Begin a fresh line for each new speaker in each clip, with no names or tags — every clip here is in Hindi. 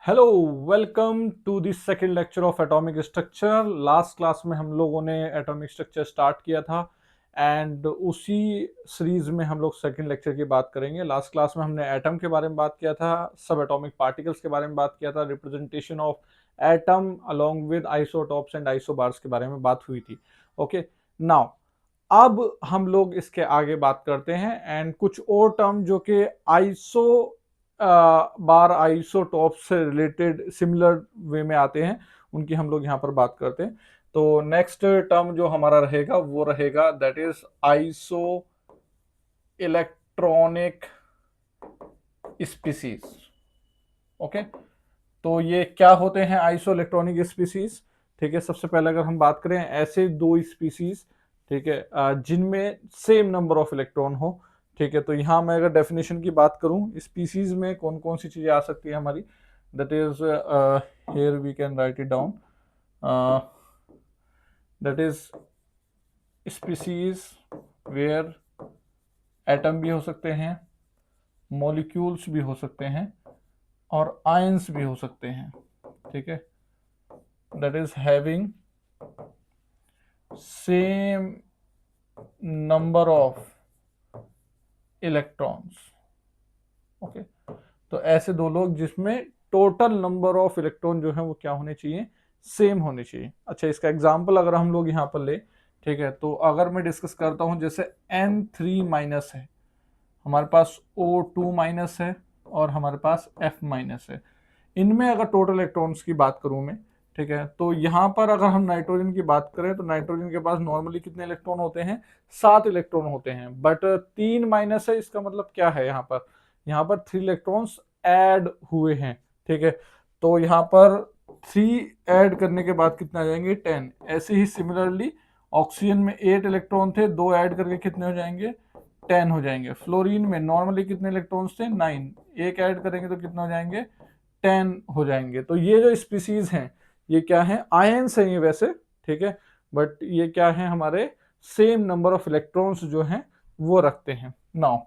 Hello, welcome to the second lecture of atomic structure. Last class में हम लोगों ने एटॉमिक स्ट्रक्चर स्टार्ट किया था एंड उसी सीरीज में हम लोग सेकंड लेक्चर की बात करेंगे। लास्ट क्लास में हमने एटम के बारे में बात किया था, सब एटॉमिक पार्टिकल्स के बारे में बात किया था, representation of atom along with isotopes and isobars के बारे में बात हुई थी। ओके, नाउ अब हम लोग इसके आगे बात करते हैं एंड कुछ और टर्म जो कि आइसो बार आइसोटॉप से रिलेटेड सिमिलर वे में आते हैं, उनकी हम लोग यहाँ पर बात करते हैं। तो नेक्स्ट टर्म जो हमारा रहेगा वो रहेगा that is iso electronic species. Okay, तो ये क्या होते हैं आइसो इलेक्ट्रॉनिक स्पीसीज? ठीक है, सबसे पहले अगर हम बात करें ऐसे दो स्पीसीज, ठीक है, जिनमें सेम नंबर ऑफ इलेक्ट्रॉन हो। ठीक है, तो यहाँ मैं अगर डेफिनेशन की बात करूं स्पीसीज में कौन कौन सी चीजें आ सकती है हमारी, that is here we can write it down, that is species where atom भी हो सकते हैं, मॉलिक्यूल्स भी हो सकते हैं और आयंस भी हो सकते हैं। ठीक है, that is having same number of electrons. Okay, तो ऐसे दो लोग जिसमें टोटल नंबर ऑफ इलेक्ट्रॉन जो है वो क्या होने चाहिए, सेम होने चाहिए। अच्छा, इसका एग्जांपल अगर हम लोग यहाँ पर ले, ठीक है, तो अगर मैं डिस्कस करता हूँ जैसे N3 माइनस है, हमारे पास O2 माइनस है और हमारे पास F माइनस है। इनमें अगर टोटल इलेक्ट्रॉन्स की बात करूं मैं, ठीक है, तो यहाँ पर अगर हम नाइट्रोजन की बात करें तो नाइट्रोजन के पास नॉर्मली कितने इलेक्ट्रॉन होते हैं, 7 इलेक्ट्रॉन होते हैं, बट 3 माइनस है, इसका मतलब क्या है, यहाँ पर 3 इलेक्ट्रॉन्स ऐड हुए हैं। ठीक है, तो यहाँ पर 3 ऐड करने के बाद कितना आ जाएंगे, 10। ऐसे ही सिमिलरली ऑक्सीजन में 8 इलेक्ट्रॉन थे, 2 ऐड करके कितने हो जाएंगे, 10 हो जाएंगे। फ्लोरीन में नॉर्मली कितने इलेक्ट्रॉन्स थे, 9, एक ऐड करेंगे तो कितना हो जाएंगे, 10 हो जाएंगे। तो ये जो स्पीसीज हैं ये क्या है, आयंस हैं ये वैसे, ठीक है, बट ये क्या है, हमारे सेम नंबर ऑफ इलेक्ट्रॉन्स जो हैं वो रखते हैं। नाउ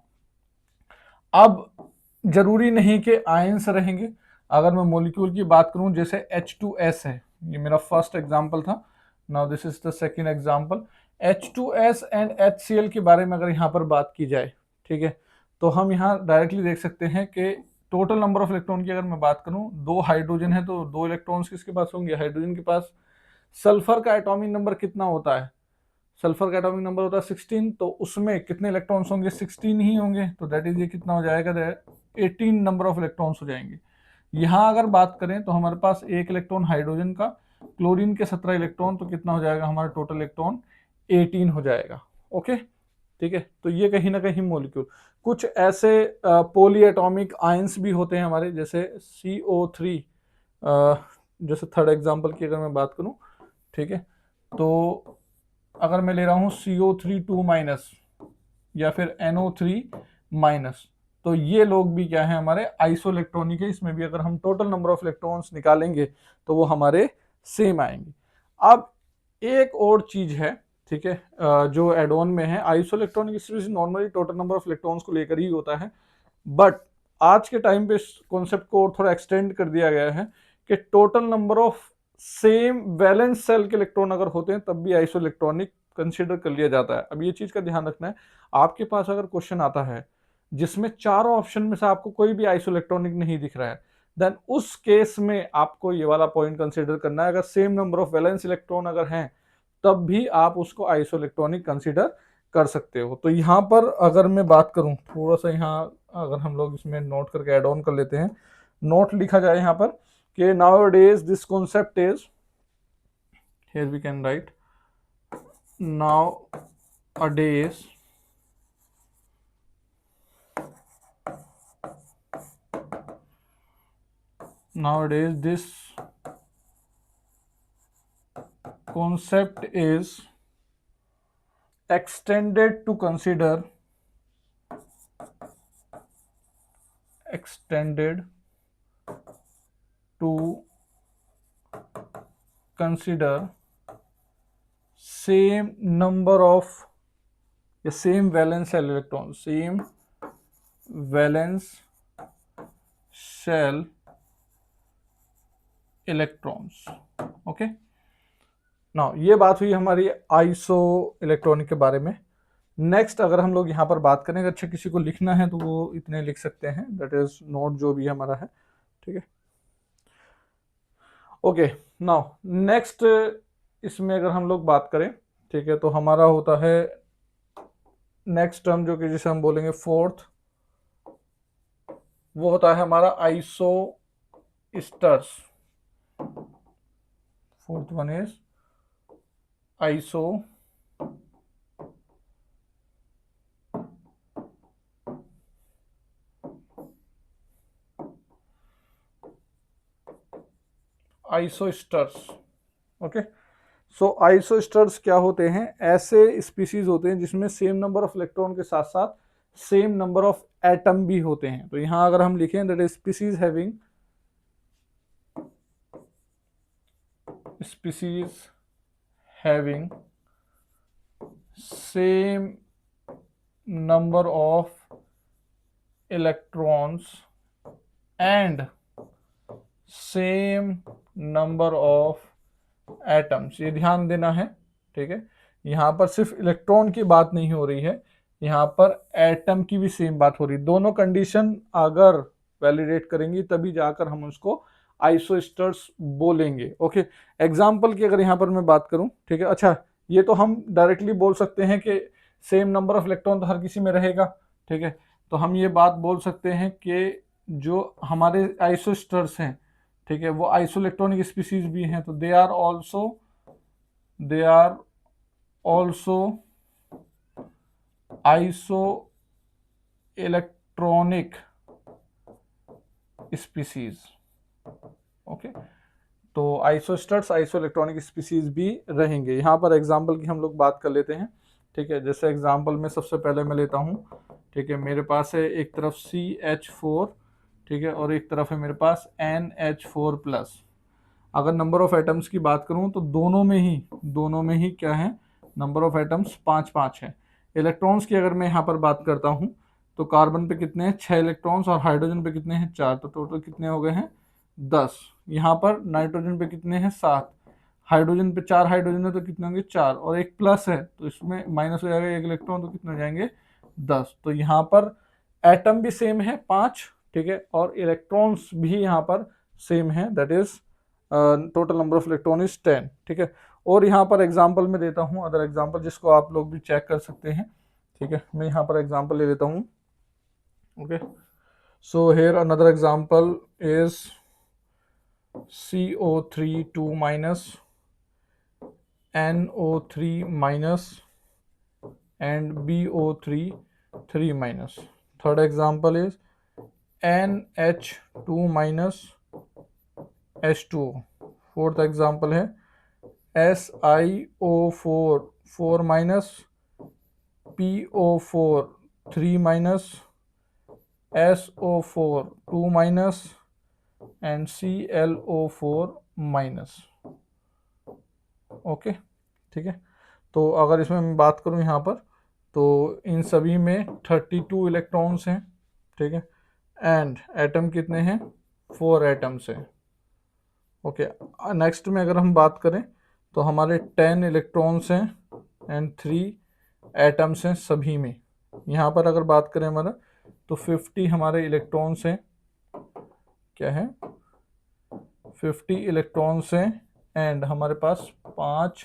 अब जरूरी नहीं कि आयंस रहेंगे। अगर मैं मॉलिक्यूल की बात करूं जैसे H2S है, ये मेरा फर्स्ट एग्जांपल था। Now this is the second example. H2S and HCl के बारे में अगर यहाँ पर बात की जाए, ठीक है, तो हम यहाँ डायरेक्टली देख सकते हैं कि टोटल नंबर ऑफ इलेक्ट्रॉन की अगर मैं बात करूं, 2 हाइड्रोजन है तो 2 इलेक्ट्रॉन्स किसके पास होंगे, हाइड्रोजन के पास। सल्फर का एटॉमिक नंबर कितना होता है, सल्फर का एटॉमिक नंबर होता है 16, तो उसमें कितने इलेक्ट्रॉन्स होंगे, 16 ही होंगे। तो दैट इज ये कितना हो जाएगा, 18 नंबर ऑफ इलेक्ट्रॉन्स हो जाएंगे। यहाँ अगर बात करें तो हमारे पास एक इलेक्ट्रॉन हाइड्रोजन का, क्लोरीन के 17 इलेक्ट्रॉन, तो कितना हो जाएगा हमारा टोटल इलेक्ट्रॉन, 18 हो जाएगा। ओके, ठीक है, तो ये कहीं ना कहीं मॉलिक्यूल। कुछ ऐसे पोली एटॉमिक आयंस भी होते हैं हमारे, जैसे CO3, जैसे थर्ड एग्जांपल की अगर मैं बात करूं, ठीक है, तो अगर मैं ले रहा हूँ CO3 2 माइनस या फिर NO3 माइनस, तो ये लोग भी क्या है, हमारे आइसो इलेक्ट्रॉनिक है। इसमें भी अगर हम टोटल नंबर ऑफ इलेक्ट्रॉन्स निकालेंगे तो वो हमारे सेम आएंगे। अब एक और चीज है, ठीक है, जो एड ऑन में है, iso electronic species normally total number of electrons को लेकर ही होता है, बट आज के टाइम पे इस कॉन्सेप्ट को और थोड़ा एक्सटेंड कर दिया गया है कि total number of same valence shell के इलेक्ट्रॉन अगर होते हैं तब भी आइसो इलेक्ट्रॉनिक कंसिडर कर लिया जाता है। अब ये चीज का ध्यान रखना है, आपके पास अगर क्वेश्चन आता है जिसमें चारों ऑप्शन में से आपको कोई भी आइसो इलेक्ट्रॉनिक नहीं दिख रहा है, देन उस केस में आपको ये वाला पॉइंट कंसिडर करना है। अगर same number of valence electron अगर हैं तब भी आप उसको आइसो इलेक्ट्रॉनिक कंसिडर कर सकते हो। तो यहाँ पर अगर मैं बात करूं थोड़ा सा, यहाँ अगर हम लोग इसमें नोट करके ऐड ऑन कर लेते हैं, नोट लिखा जाए यहाँ पर कि now days this concept is, here we can write, nowadays this concept is extended to consider same number of the same valence shell electron, same valence shell electrons. Okay, now ये बात हुई हमारी आइसो इलेक्ट्रॉनिक के बारे में। नेक्स्ट अगर हम लोग यहाँ पर बात करें, अच्छा किसी को लिखना है तो वो इतने लिख सकते हैं, दैट इज नोट जो भी हमारा है, ठीक है। ओके, नाउ नेक्स्ट इसमें अगर हम लोग बात करें, ठीक है, तो हमारा होता है नेक्स्ट टर्म जो कि जिसे हम बोलेंगे फोर्थ, वो होता है हमारा isosters. Fourth one is iso isosters. Okay, so isosters क्या होते हैं? ऐसे स्पीसीज होते हैं जिसमें सेम नंबर ऑफ इलेक्ट्रॉन के साथ साथ सेम नंबर ऑफ एटम भी होते हैं। तो यहां अगर हम लिखें that is species having same number of electrons and same number of atoms. ये ध्यान देना है, ठीक है। यहाँ पर सिर्फ इलेक्ट्रॉन की बात नहीं हो रही है, यहाँ पर एटम की भी सेम बात हो रही है। दोनों कंडीशन अगर वैलिडेट करेंगी तभी जाकर हम उसको आइसोस्टर्स बोलेंगे। ओके, एग्जाम्पल की अगर यहाँ पर मैं बात करूं, ठीक है। अच्छा, ये तो हम डायरेक्टली बोल सकते हैं कि सेम नंबर ऑफ इलेक्ट्रॉन तो हर किसी में रहेगा, ठीक है। तो हम ये बात बोल सकते हैं कि जो हमारे आइसोस्टर्स हैं, ठीक है, वो आइसोइलेक्ट्रॉनिक स्पीसीज भी हैं, तो they are also iso electronic species. Okay, तो आइसोस्टर्स आइसो इलेक्ट्रॉनिक स्पीसीज भी रहेंगे। यहां पर एग्जांपल की हम लोग बात कर लेते हैं, ठीक है। जैसे एग्जांपल में सबसे पहले मैं लेता हूं, ठीक है, मेरे पास है एक तरफ CH4, ठीक है, और एक तरफ है मेरे पास NH4+। अगर नंबर ऑफ एटम्स की बात करूं तो दोनों में ही क्या है, नंबर ऑफ एटम्स 5 है। इलेक्ट्रॉन्स की अगर मैं यहाँ पर बात करता हूं तो कार्बन पे कितने हैं, 6 इलेक्ट्रॉन्स, और हाइड्रोजन पे कितने हैं, 4। तो टोटल कितने हो गए हैं, 10। यहाँ पर नाइट्रोजन पे कितने हैं, 7। हाइड्रोजन पे 4 हाइड्रोजन है तो कितने होंगे, 4, और एक प्लस है तो इसमें माइनस हो जाएगा 1 इलेक्ट्रॉन, तो कितने हो जाएंगे, 10। तो यहाँ पर एटम भी सेम है 5, ठीक है, और इलेक्ट्रॉन्स भी यहाँ पर सेम है, that is total number of electron is 10, ठीक है। और यहाँ पर एग्जांपल में देता हूँ अदर एग्जांपल, जिसको आप लोग भी चेक कर सकते हैं, ठीक है। मैं यहाँ पर एग्जांपल ले लेता हूँ। Okay, so here another example is CO3 2 minus, NO3 minus, and BO3 3 minus. Third example is NH2 minus H2O. Fourth example है SiO4 4 minus, PO4 3 minus, SO4 2 minus, and ClO4 minus. Okay, ठीक है। तो अगर इसमें मैं बात करूं यहाँ पर, तो इन सभी में 32 इलेक्ट्रॉन्स हैं, ठीक है, एंड एटम कितने हैं, 4 एटम्स हैं। ओके, नेक्स्ट में अगर हम बात करें तो हमारे 10 इलेक्ट्रॉन्स हैं एंड 3 एटम्स हैं सभी में। यहाँ पर अगर बात करें हमारा, तो 50 हमारे इलेक्ट्रॉन्स हैं, क्या है, 50 इलेक्ट्रॉन्स हैं एंड हमारे पास 5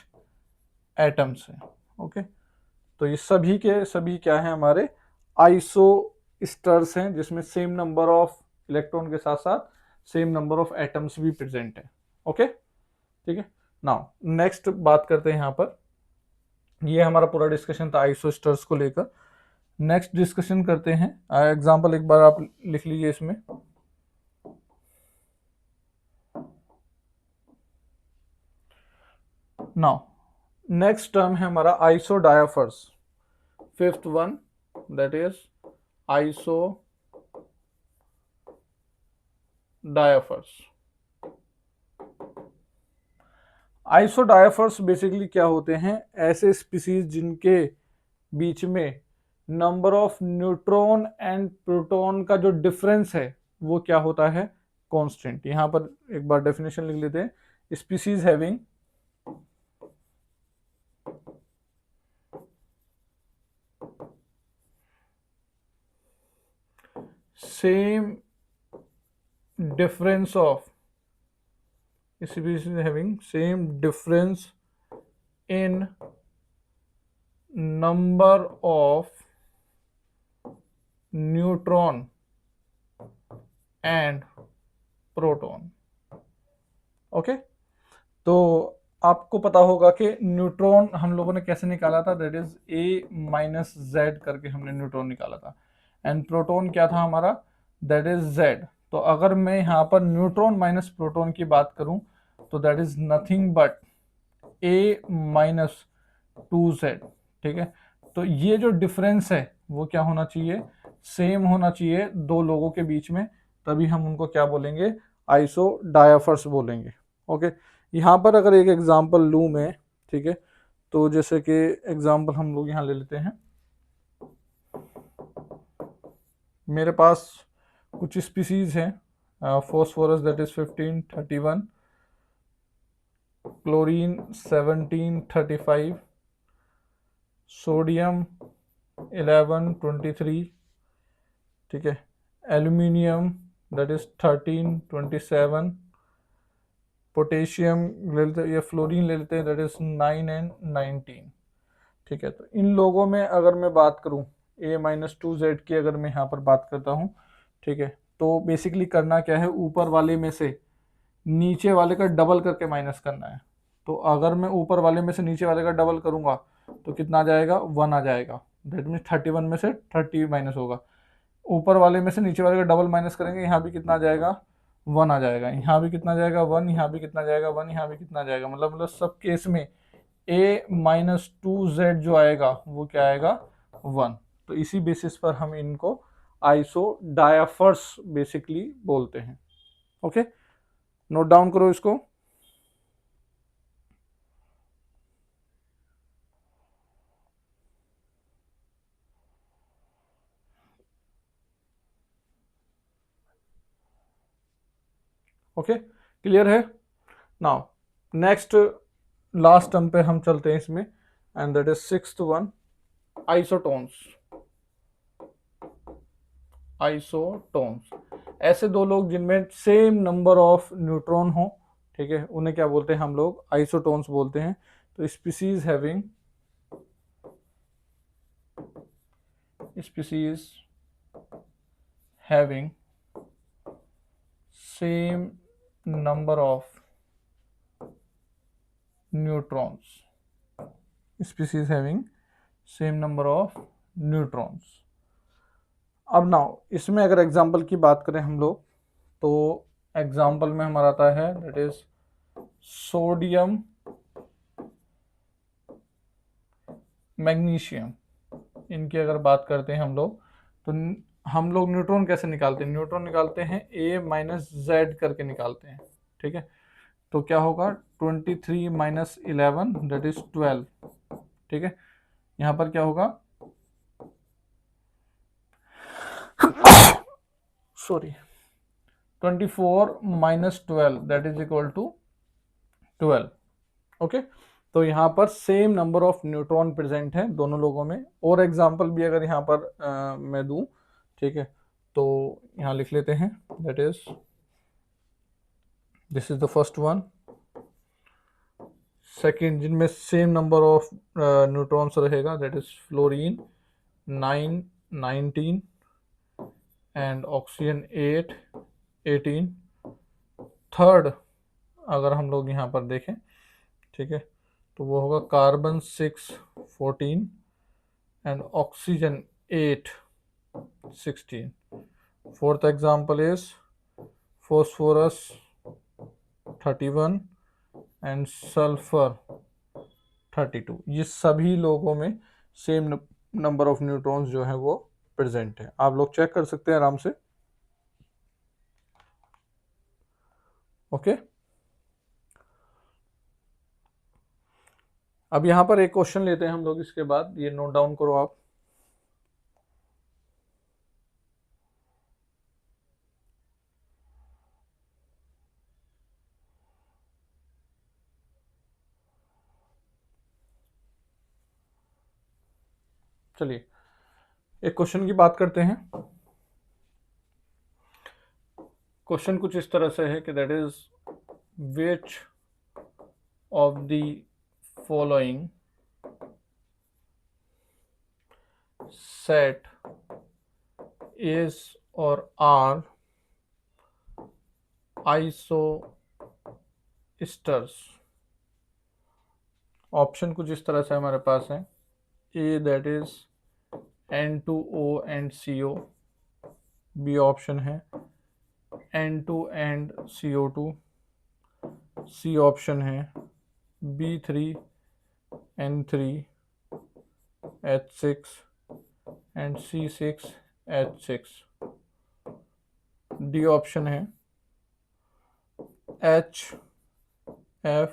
एटम्स हैं। ओके, तो ये सभी के सभी क्या है, हमारे आइसो स्टर्स हैं, जिसमें सेम नंबर ऑफ इलेक्ट्रॉन के साथ साथ सेम नंबर ऑफ एटम्स भी प्रेजेंट है। ओके, ठीक है। नाउ नेक्स्ट बात करते हैं यहाँ पर, ये हमारा पूरा डिस्कशन था आइसो स्टर्स को लेकर। नेक्स्ट डिस्कशन करते हैं, एग्जांपल एक बार आप लिख लीजिए इसमें। नाउ नेक्स्ट टर्म है हमारा isodiaphers. Fifth one that is isodiaphers. Isodiaphers basically क्या होते हैं, ऐसे स्पीसीज जिनके बीच में number of neutron and proton का जो डिफरेंस है वो क्या होता है, कांस्टेंट। यहाँ पर एक बार डेफिनेशन लिख लेते हैं, species having same difference of species having same difference in number of neutron and proton। Okay, तो आपको पता होगा कि न्यूट्रॉन हम लोगों ने कैसे निकाला था, that is a minus Z करके हमने न्यूट्रॉन निकाला था, एंड प्रोटॉन क्या था हमारा, दैट इज जेड। तो अगर मैं यहाँ पर न्यूट्रॉन माइनस प्रोटॉन की बात करूं तो that is nothing but A minus 2z। ठीक है, तो ये जो डिफरेंस है वो क्या होना चाहिए, सेम होना चाहिए दो लोगों के बीच में, तभी हम उनको क्या बोलेंगे, आइसो डायाफर्स बोलेंगे। ओके, यहाँ पर अगर एक एग्जांपल लूँ मैं, ठीक है, तो जैसे कि एग्जांपल हम लोग यहाँ ले लेते हैं, मेरे पास कुछ स्पीसीज हैं, phosphorus that is 1531, chlorine 1735, sodium 1123, ठीक है, एल्यूमिनियम दैट इज 1327, पोटेशियम ले लेते या फ्लोरीन ले लेते हैं, दैट इज 9 एंड 19। ठीक है, तो इन लोगों में अगर मैं बात करूं a-2z की, अगर मैं यहाँ पर बात करता हूँ, ठीक है, तो बेसिकली करना क्या है, ऊपर वाले में से नीचे वाले का डबल करके माइनस करना है। तो अगर मैं ऊपर वाले में से नीचे वाले का डबल करूंगा तो कितना आ जाएगा, 1 आ जाएगा, दैट मीन्स 31 में से 30 माइनस होगा। ऊपर वाले में से नीचे वाले का डबल माइनस करेंगे, यहाँ भी कितना आ जाएगा, 1 आ जाएगा, यहाँ भी कितना जाएगा 1, यहाँ भी कितना जाएगा 1, यहाँ भी कितना जाएगा, मतलब सब केस में a-2z जो आएगा वो क्या आएगा, 1। तो इसी बेसिस पर हम इनको आइसो डायाफर्स बेसिकली बोलते हैं। ओके, नोट डाउन करो इसको। ओके, क्लियर है। नाउ नेक्स्ट लास्ट टर्म पे हम चलते हैं इसमें, and that is sixth one, isotones. Isotones ऐसे दो लोग जिनमें सेम नंबर ऑफ न्यूट्रॉन हो, ठीक है, उन्हें क्या बोलते हैं हम लोग, आइसोटोन्स बोलते हैं। तो species having same number of neutrons, species having same number of neutrons. अब नाउ इसमें अगर एग्जांपल की बात करें हम लोग, तो एग्जांपल में हमारा आता है दैट इज सोडियम मैग्नीशियम। इनकी अगर बात करते हैं हम लोग, तो हम लोग न्यूट्रॉन कैसे निकालते हैं, न्यूट्रॉन निकालते हैं a माइनस जेड करके निकालते हैं। ठीक है, तो क्या होगा, 23 माइनस 11 दैट इज 12। ठीक है, यहाँ पर क्या होगा, sorry, 24 minus 12 that is equal to 12। Okay, तो यहाँ पर same number of neutron present है दोनों लोगों में। और एग्जांपल भी अगर यहाँ पर मैं दूं, ठीक है, तो यहाँ लिख लेते हैं, that is this is the first one. Second जिनमें सेम नंबर ऑफ न्यूट्रॉन्स रहेगा, that is fluorine 9 19 and oxygen 8 18। Third अगर हम लोग यहाँ पर देखें, ठीक है, तो वो होगा carbon 6 14 and oxygen 8 16। Fourth example is phosphorus 31 and sulphur 32। ये सभी लोगों में सेम नंबर ऑफ न्यूट्रॉन्स जो है वो प्रेजेंट है। आप लोग चेक कर सकते हैं आराम से। ओके, अब यहां पर एक क्वेश्चन लेते हैं हम लोग, इसके बाद ये नोट डाउन करो आप। चलिए एक क्वेश्चन की बात करते हैं। क्वेश्चन कुछ इस तरह से है कि that is which of the following set is और आर आइसोस्टर्स। ऑप्शन कुछ इस तरह से हमारे पास है। A that is N2O and CO। B option है N2 and CO2। C option है B3N3H6 and C6H6। D option है HF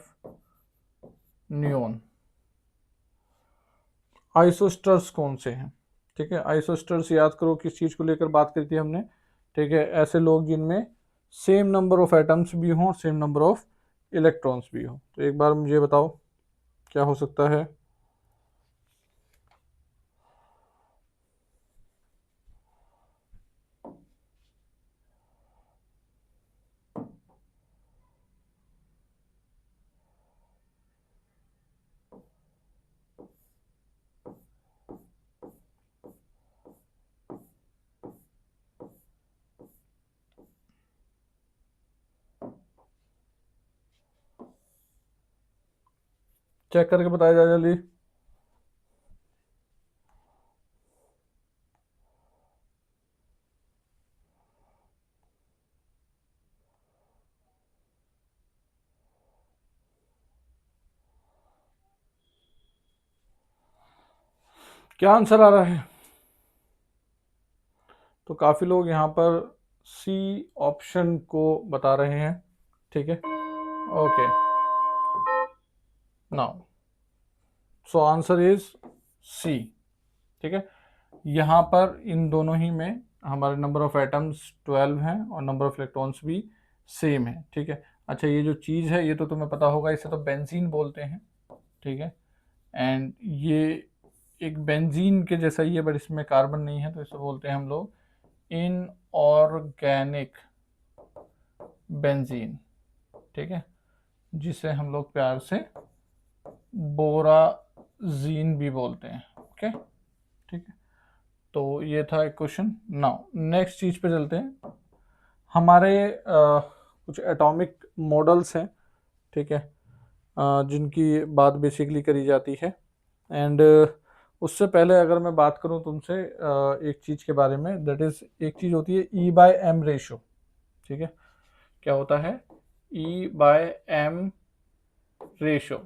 नियोन। आइसोस्टर्स कौन से हैं? ठीक है, आइसोस्टर्स याद करो किस चीज़ को लेकर बात करी थी हमने। ठीक है, ऐसे लोग जिनमें सेम नंबर ऑफ एटम्स भी हों, सेम नंबर ऑफ इलेक्ट्रॉन्स भी हों। तो एक बार मुझे बताओ क्या हो सकता है। चेक करके बताया जाए जल्दी। क्या आंसर आ रहा है? तो काफ़ी लोग यहाँ पर सी ऑप्शन को बता रहे हैं। ठीक है, okay, now so answer is C. ठीक है, यहाँ पर इन दोनों ही में हमारे नंबर ऑफ एटम्स 12 हैं और नंबर ऑफ इलेक्ट्रॉन्स भी सेम है। ठीक है, अच्छा ये जो चीज़ है ये तो तुम्हें पता होगा, इसे तो बेंजीन बोलते हैं। ठीक है, एंड ये एक बेंजीन के जैसा ही है बट इसमें कार्बन नहीं है, तो इसे बोलते हैं हम लोग इनऑर्गेनिक बेंजीन। ठीक है, जिसे हम लोग प्यार से बोराजीन भी बोलते हैं। ओके, ठीक है, तो ये था एक क्वेश्चन। नाउ नेक्स्ट चीज पे चलते हैं। हमारे कुछ एटॉमिक मॉडल्स हैं। ठीक है, जिनकी बात बेसिकली करी जाती है। एंड उससे पहले अगर मैं बात करूं तुमसे एक चीज़ के बारे में, दैट इज एक चीज़ होती है E/M रेशो। ठीक है, क्या होता है E/M रेशो?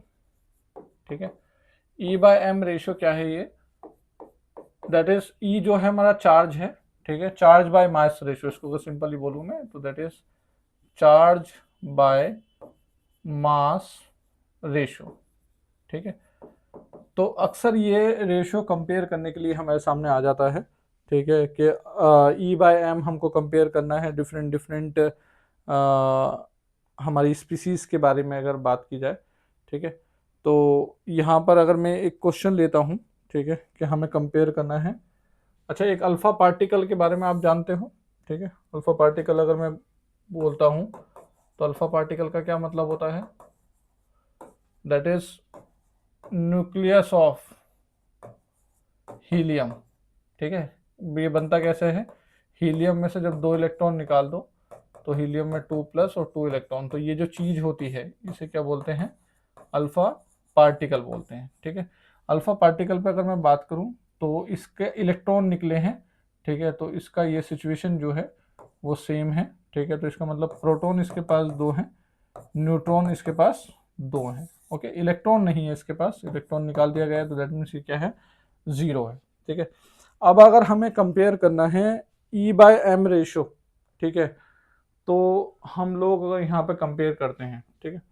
ठीक है, E/M रेशो क्या है ये? दैट इज E जो है हमारा चार्ज है। ठीक है, चार्ज बाय मास रेशो, इसको अगर सिंपली बोलूं मैं तो that is charge by mass ratio. ठीक है, तो अक्सर ये रेशो कंपेयर करने के लिए हमारे सामने आ जाता है। ठीक है, कि E/M हमको कंपेयर करना है डिफरेंट डिफरेंट हमारी स्पीसीज के बारे में अगर बात की जाए। ठीक है, तो यहाँ पर अगर मैं एक क्वेश्चन लेता हूँ, ठीक है, कि हमें कंपेयर करना है। अच्छा, एक अल्फा पार्टिकल के बारे में आप जानते हो? ठीक है, अल्फा पार्टिकल अगर मैं बोलता हूँ तो अल्फा पार्टिकल का क्या मतलब होता है? That is nucleus of helium. ठीक है, ये बनता कैसे है? हीलियम में से जब 2 इलेक्ट्रॉन निकाल दो तो हीलियम में 2+ और 2 इलेक्ट्रॉन, तो ये जो चीज होती है इसे क्या बोलते हैं? अल्फा पार्टिकल बोलते हैं। ठीक है, अल्फा पार्टिकल पे अगर मैं बात करूं तो इसके इलेक्ट्रॉन निकले हैं। ठीक है, तो इसका ये सिचुएशन जो है वो सेम है। ठीक है, तो इसका मतलब प्रोटॉन इसके पास 2 हैं, न्यूट्रॉन इसके पास 2 हैं। ओके, इलेक्ट्रॉन नहीं है इसके पास, इलेक्ट्रॉन निकाल दिया गया है, तो दैट मीन्स ये क्या है? 0 है। ठीक है, अब अगर हमें कंपेयर करना है E/M रेशो, ठीक है, तो हम लोग अगर यहाँ पे कंपेयर करते हैं, ठीक है,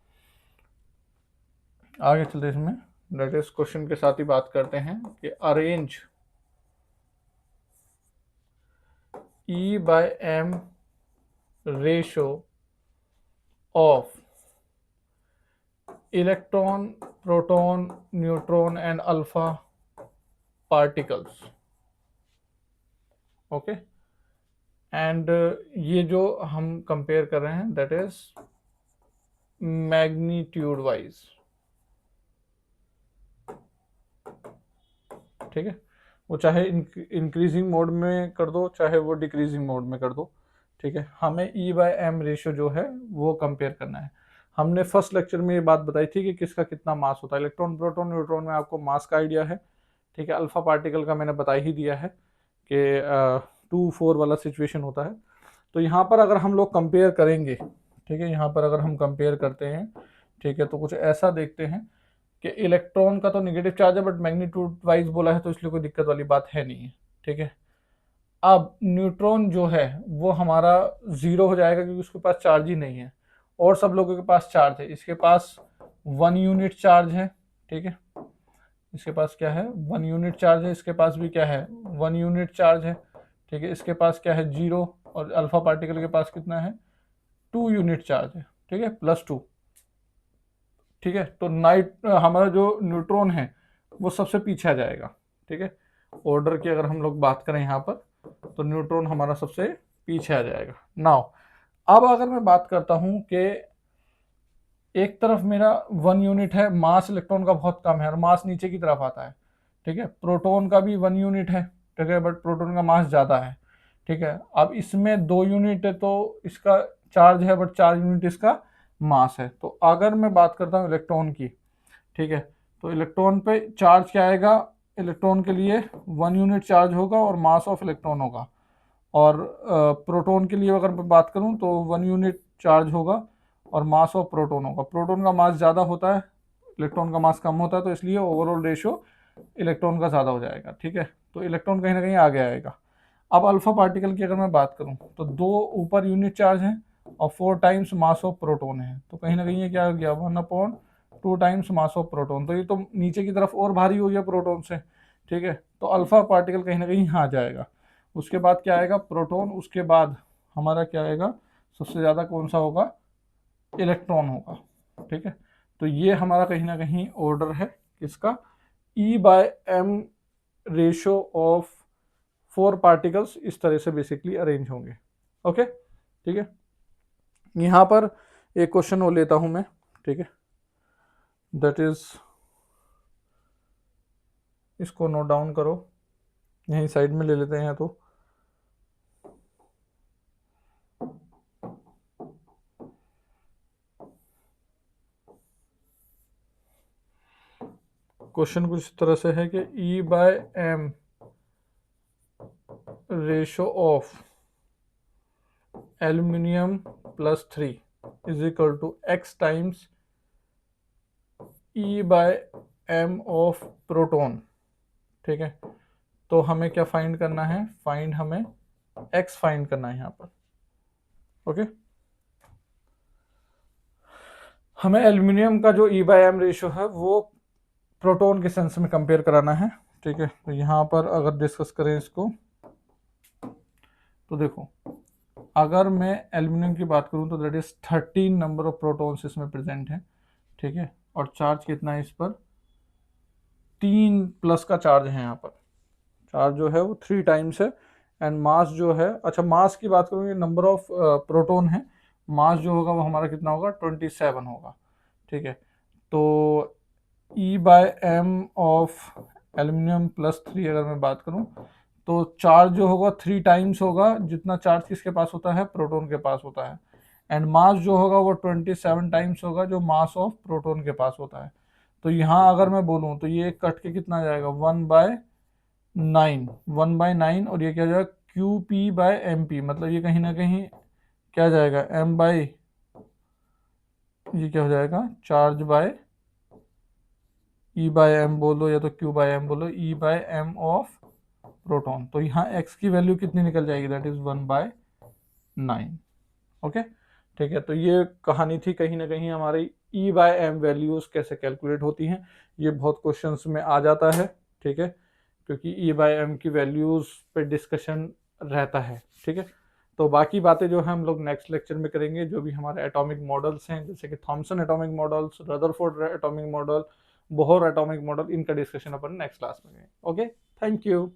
आगे चलते इसमें दैट इज क्वेश्चन के साथ ही बात करते हैं कि arrange E/M ratio of electron, proton, neutron and alpha particles, okay. And ये जो हम कंपेयर कर रहे हैं दैट इज मैग्नीट्यूड वाइज, ठीक है। वो चाहे इंक्रीजिंग मोड में कर दो, चाहे वो डिक्रीजिंग मोड में कर दो, ठीक है। हमें E/m रेशियो जो है वो कंपेयर करना है। हमने फर्स्ट लेक्चर में ये बात बताई थी कि किसका कितना मास होता है। इलेक्ट्रॉन, प्रोटॉन, न्यूट्रॉन में आपको मास का आइडिया है, ठीक है। अल्फा पार्टिकल का मैंने बता ही दिया है कि 2-4 वाला सिचुएशन होता है। तो यहाँ पर अगर हम लोग कंपेयर करेंगे, ठीक है, यहाँ पर अगर हम कंपेयर करते हैं, ठीक है, तो कुछ ऐसा देखते हैं कि इलेक्ट्रॉन का तो नेगेटिव चार्ज है बट मैग्नीट्यूड वाइज बोला है तो इसलिए कोई दिक्कत वाली बात है नहीं है, ठीक है। अब न्यूट्रॉन जो है वो हमारा जीरो हो जाएगा क्योंकि उसके पास चार्ज ही नहीं है, और सब लोगों के पास चार्ज है। इसके पास 1 यूनिट चार्ज है, ठीक है। इसके पास क्या है, 1 यूनिट चार्ज है। इसके पास भी क्या है, 1 यूनिट चार्ज है, ठीक है। इसके पास क्या है, 0। और अल्फा पार्टिकल के पास कितना है, 2 यूनिट चार्ज है, ठीक है, +2, ठीक है। तो हमारा जो न्यूट्रॉन है वो सबसे पीछे आ जाएगा, ठीक है। ऑर्डर की अगर हम लोग बात करें यहाँ पर तो न्यूट्रॉन हमारा सबसे पीछे आ जाएगा। नाउ अब अगर मैं बात करता हूँ कि एक तरफ मेरा 1 यूनिट है, मास इलेक्ट्रॉन का बहुत कम है और मास नीचे की तरफ आता है, ठीक है। प्रोटॉन का भी 1 यूनिट है, ठीक है, बट प्रोटॉन का मास ज़्यादा है, ठीक है। अब इसमें 2 यूनिट है तो इसका चार्ज है बट 4 यूनिट इसका मास है। तो अगर मैं बात करता हूँ इलेक्ट्रॉन की, ठीक है, तो इलेक्ट्रॉन पे चार्ज क्या आएगा, इलेक्ट्रॉन के लिए 1 यूनिट चार्ज होगा और मास ऑफ इलेक्ट्रॉन होगा। और प्रोटॉन के लिए अगर मैं बात करूं तो 1 यूनिट चार्ज होगा और मास ऑफ प्रोटॉन होगा। प्रोटॉन का मास ज़्यादा होता है, इलेक्ट्रॉन का मास कम होता है, तो इसलिए ओवरऑल रेशियो इलेक्ट्रॉन का ज़्यादा हो जाएगा, ठीक है। तो इलेक्ट्रॉन कहीं ना कहीं आगे आएगा। अब अल्फा पार्टिकल की अगर मैं बात करूं तो 2 ऊपर यूनिट चार्ज है और 4 टाइम्स मास ऑफ प्रोटॉन है, तो कहीं ना कहीं ये क्या हो गया, 1/2 टाइम्स मास ऑफ प्रोटॉन। तो ये तो नीचे की तरफ और भारी हो गया प्रोटॉन से, ठीक है। तो अल्फा पार्टिकल कहीं ना कहीं यहाँ आ जाएगा। उसके बाद क्या आएगा, प्रोटॉन। उसके बाद हमारा क्या आएगा, सबसे ज़्यादा कौन सा होगा, इलेक्ट्रॉन होगा, ठीक है। तो ये हमारा कहीं ना कहीं ऑर्डर है किसका, E/m रेशियो ऑफ 4 पार्टिकल्स इस तरह से बेसिकली अरेंज होंगे, ओके, ठीक है। यहाँ पर एक क्वेश्चन वो लेता हूँ मैं, ठीक है, दैट इज, इसको नोट डाउन करो, यहीं साइड में ले लेते हैं तो क्वेश्चन कुछ इस तरह से है कि E/m ratio of aluminium +3 is equal to x times E/m of proton, ठीक है। तो हमें क्या फाइंड करना है, हमें x फाइंड करना है यहाँ पर, ओके। हमें एल्यूमिनियम का जो E/m रेशियो है वो प्रोटॉन के सेंस में कंपेयर कराना है, ठीक है। तो यहाँ पर अगर डिस्कस करें इसको तो देखो, अगर मैं एल्यूमिनियम की बात करूँ तो that is 13 number of protons इसमें प्रेजेंट है, ठीक है। और चार्ज कितना है इस पर, 3+ का चार्ज है यहाँ पर। चार्ज जो है वो 3 टाइम्स है। एंड मास जो है, अच्छा मास की बात करूँ, ये नंबर ऑफ प्रोटॉन है, मास जो होगा वो हमारा कितना होगा, 27 होगा, ठीक है। तो E/m ऑफ एल्यूमिनियम +3 अगर मैं बात करूं तो चार्ज जो होगा 3 टाइम्स होगा जितना चार्ज किसके पास होता है, प्रोटॉन के पास होता है। एंड मास जो होगा वो 27 टाइम्स होगा जो मास ऑफ प्रोटॉन के पास होता है। तो यहाँ अगर मैं बोलूँ तो ये कट के कितना जाएगा, 1/9, और ये क्या जाएगा, QP/MP, मतलब ये कहीं ना कहीं क्या जाएगा, ये क्या हो जाएगा, चार्ज बाय E/m बोलो या तो Q/m बोलो, E/m ऑफ प्रोटॉन। तो यहाँ x की वैल्यू कितनी निकल जाएगी, दैट इज 1/9, ओके, ठीक है। तो ये कहानी थी कहीं ना कहीं हमारी E/m वैल्यूज कैसे कैलकुलेट होती हैं, ये बहुत क्वेश्चंस में आ जाता है, ठीक है, क्योंकि E/m की वैल्यूज पे डिस्कशन रहता है, ठीक है। तो बाकी बातें जो है हम लोग नेक्स्ट लेक्चर में करेंगे, जो भी हमारे एटॉमिक मॉडल्स हैं जैसे कि Thomson atomic models, Rutherford atomic model Bohr atomic model, इनका डिस्कशन अपन नेक्स्ट क्लास में करेंगे। Okay, thank you.